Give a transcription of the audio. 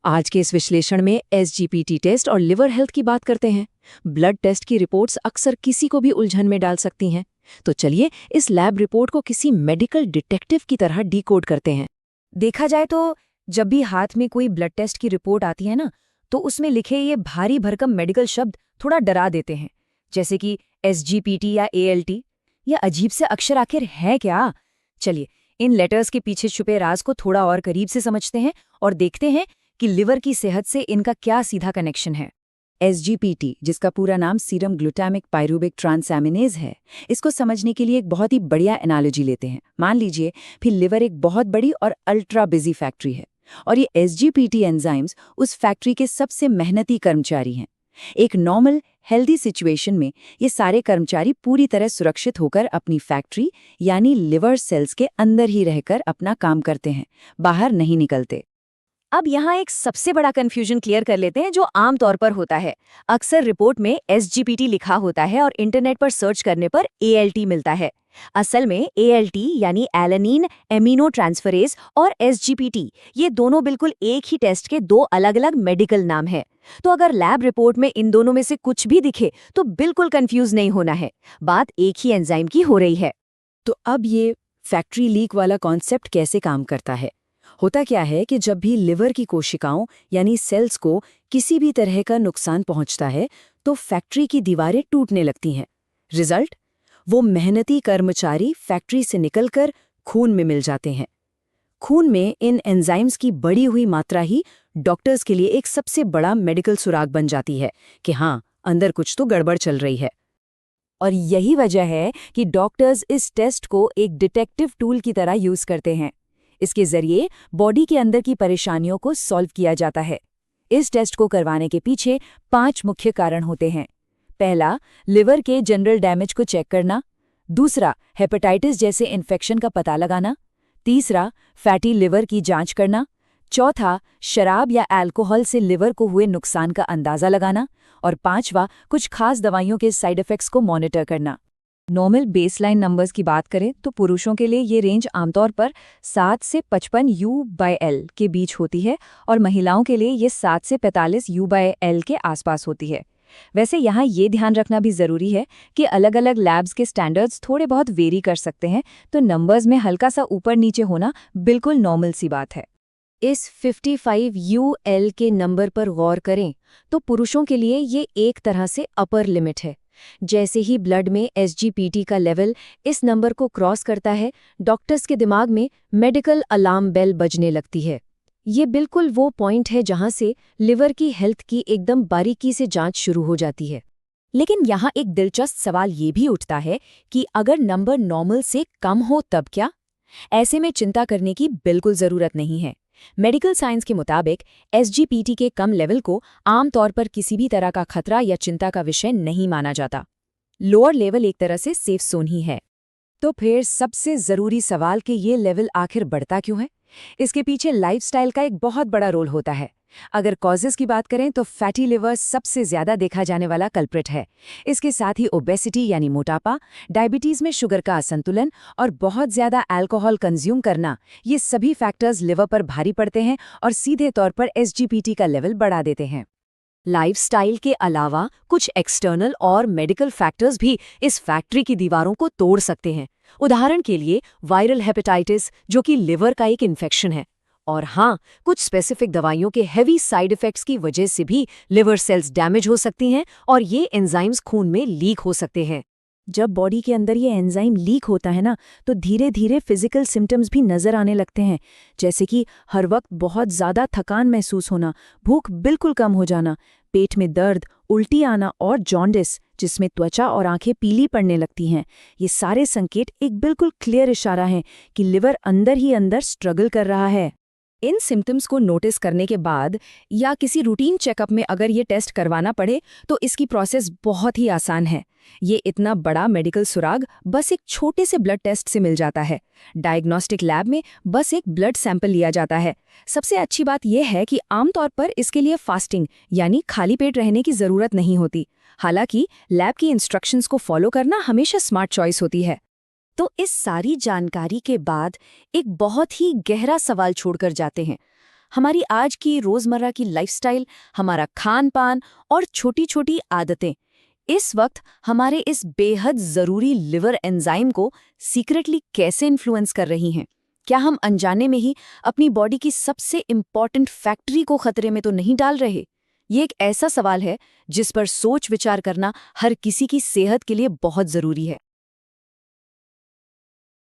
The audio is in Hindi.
आज के इस विश्लेषण में एसजीपीटी टेस्ट और लिवर हेल्थ की बात करते हैं। ब्लड टेस्ट की रिपोर्ट्स अक्सर किसी को भी उलझन में डाल सकती हैं। तो चलिए इस लैब रिपोर्ट को किसी मेडिकल डिटेक्टिव की तरह डिकोड करते हैं। देखा जाए तो जब भी हाथ में कोई ब्लड टेस्ट की रिपोर्ट आती है ना, तो उसमें लिखे ये भारी भरकम मेडिकल शब्द थोड़ा डरा देते हैं, जैसे कि एसजीपीटी या एएलटी। या अजीब से अक्षर आखिर है क्या? चलिए इन लेटर्स के पीछे छुपे राज को थोड़ा और करीब से समझते हैं और देखते हैं कि लिवर की सेहत से इनका क्या सीधा कनेक्शन है। एसजीपीटी, जिसका पूरा नाम सीरम ग्लूटामिक पायरूविक ट्रांसएमिनेज है, इसको समझने के लिए एक बहुत ही बढ़िया एनालॉजी लेते हैं। मान लीजिए फिर लिवर एक बहुत बड़ी और अल्ट्रा बिजी फैक्ट्री है और ये एसजीपीटी एंजाइम्स उस फैक्ट्री के सबसे मेहनती कर्मचारी हैं। एक नॉर्मल हेल्दी सिचुएशन में ये सारे कर्मचारी पूरी तरह सुरक्षित होकर अपनी फैक्ट्री यानी लिवर सेल्स के अंदर ही रहकर अपना काम करते हैं, बाहर नहीं निकलते। अब यहाँ एक सबसे बड़ा कंफ्यूजन क्लियर कर लेते हैं जो आम तौर पर होता है। अक्सर रिपोर्ट में एसजीपीटी लिखा होता है और इंटरनेट पर सर्च करने पर एएलटी मिलता है। असल में एएलटी यानी एलानिन एमिनो ट्रांसफरेज और एसजीपीटी ये दोनों बिल्कुल एक ही टेस्ट के दो अलग-अलग मेडिकल नाम हैं। तो अगर लैब रिपोर्ट में इन दोनों में से कुछ भी दिखे तो बिल्कुल कंफ्यूज नहीं होना है, बात एक ही एंजाइम की हो रही है। तो अब ये फैक्ट्री लीक वाला कॉन्सेप्ट कैसे काम करता है? होता क्या है कि जब भी लिवर की कोशिकाओं यानी सेल्स को किसी भी तरह का नुकसान पहुंचता है तो फैक्ट्री की दीवारें टूटने लगती हैं। रिजल्ट? वो मेहनती कर्मचारी फैक्ट्री से निकलकर खून में मिल जाते हैं। खून में इन एंजाइम्स की बढ़ी हुई मात्रा ही डॉक्टर्स के लिए एक सबसे बड़ा मेडिकल सुराग बन जाती है कि हाँ, अंदर कुछ तो गड़बड़ चल रही है। और यही वजह है कि डॉक्टर्स इस टेस्ट को एक डिटेक्टिव टूल की तरह यूज करते हैं। इसके जरिए बॉडी के अंदर की परेशानियों को सॉल्व किया जाता है। इस टेस्ट को करवाने के पीछे 5 मुख्य कारण होते हैं। पहला, लिवर के जनरल डैमेज को चेक करना। दूसरा, हेपेटाइटिस जैसे इन्फेक्शन का पता लगाना। तीसरा, फैटी लिवर की जांच करना। चौथा, शराब या अल्कोहल से लिवर को हुए नुकसान का अंदाजा लगाना। और पांचवा, कुछ खास दवाइयों के साइड इफेक्ट्स को मॉनिटर करना। नॉर्मल बेसलाइन नंबर्स की बात करें तो पुरुषों के लिए ये रेंज आमतौर पर 7 से 55 U/L के बीच होती है और महिलाओं के लिए ये 7 से 45 U/L के आसपास होती है। वैसे यहाँ ये ध्यान रखना भी ज़रूरी है कि अलग-अलग लैब्स के स्टैंडर्ड्स थोड़े बहुत वेरी कर सकते हैं, तो नंबर्स में हल्का सा ऊपर नीचे होना बिल्कुल नॉर्मल सी बात है। इस 55 UL के नंबर पर गौर करें तो पुरुषों के लिए ये एक तरह से अपर लिमिट है। जैसे ही ब्लड में एसजीपीटी का लेवल इस नंबर को क्रॉस करता है, डॉक्टर्स के दिमाग में मेडिकल अलार्म बेल बजने लगती है। ये बिल्कुल वो पॉइंट है जहां से लिवर की हेल्थ की एकदम बारीकी से जांच शुरू हो जाती है। लेकिन यहाँ एक दिलचस्प सवाल ये भी उठता है कि अगर नंबर नॉर्मल से कम हो तब क्या? ऐसे में चिंता करने की बिल्कुल ज़रूरत नहीं है। मेडिकल साइंस के मुताबिक एसजीपीटी के कम लेवल को आमतौर पर किसी भी तरह का खतरा या चिंता का विषय नहीं माना जाता। लोअर लेवल एक तरह से सेफ जोन ही है। तो फिर सबसे ज़रूरी सवाल कि ये लेवल आखिर बढ़ता क्यों है? इसके पीछे लाइफस्टाइल का एक बहुत बड़ा रोल होता है। अगर कॉजेज़ की बात करें तो फैटी लिवर सबसे ज़्यादा देखा जाने वाला कल्प्रिट है। इसके साथ ही ओबेसिटी यानी मोटापा, डायबिटीज़ में शुगर का असंतुलन और बहुत ज़्यादा अल्कोहल कंज्यूम करना, ये सभी फैक्टर्स लिवर पर भारी पड़ते हैं और सीधे तौर पर एसजीपीटी का लेवल बढ़ा देते हैं। लाइफस्टाइल के अलावा कुछ एक्सटर्नल और मेडिकल फैक्टर्स भी इस फैक्ट्री की दीवारों को तोड़ सकते हैं। उदाहरण के लिए वायरल हेपेटाइटिस, जो कि लिवर का एक इन्फेक्शन है। और हाँ, कुछ स्पेसिफिक दवाइयों के हेवी साइड इफेक्ट्स की वजह से भी लिवर सेल्स डैमेज हो सकती हैं और ये एंजाइम्स खून में लीक हो सकते हैं। जब बॉडी के अंदर ये एंजाइम लीक होता है ना, तो धीरे धीरे फिजिकल सिम्टम्स भी नजर आने लगते हैं, जैसे कि हर वक्त बहुत ज़्यादा थकान महसूस होना, भूख बिल्कुल कम हो जाना, पेट में दर्द, उल्टी आना और जॉन्डिस, जिसमें त्वचा और आंखें पीली पड़ने लगती हैं। ये सारे संकेत एक बिल्कुल क्लियर इशारा है कि लिवर अंदर ही अंदर स्ट्रगल कर रहा है। इन सिम्टम्स को नोटिस करने के बाद या किसी रूटीन चेकअप में अगर ये टेस्ट करवाना पड़े तो इसकी प्रोसेस बहुत ही आसान है। ये इतना बड़ा मेडिकल सुराग बस एक छोटे से ब्लड टेस्ट से मिल जाता है। डायग्नोस्टिक लैब में बस एक ब्लड सैंपल लिया जाता है। सबसे अच्छी बात यह है कि आमतौर पर इसके लिए फास्टिंग यानी खाली पेट रहने की ज़रूरत नहीं होती। हालांकि लैब की इंस्ट्रक्शंस को फॉलो करना हमेशा स्मार्ट चॉइस होती है। तो इस सारी जानकारी के बाद एक बहुत ही गहरा सवाल छोड़कर जाते हैं। हमारी आज की रोज़मर्रा की लाइफस्टाइल, हमारा खान-पान और छोटी-छोटी आदतें इस वक्त हमारे इस बेहद ज़रूरी लिवर एंजाइम को सीक्रेटली कैसे इन्फ्लुएंस कर रही हैं? क्या हम अनजाने में ही अपनी बॉडी की सबसे इम्पॉर्टेंट फैक्ट्री को खतरे में तो नहीं डाल रहे? ये एक ऐसा सवाल है जिस पर सोच विचार करना हर किसी की सेहत के लिए बहुत ज़रूरी है।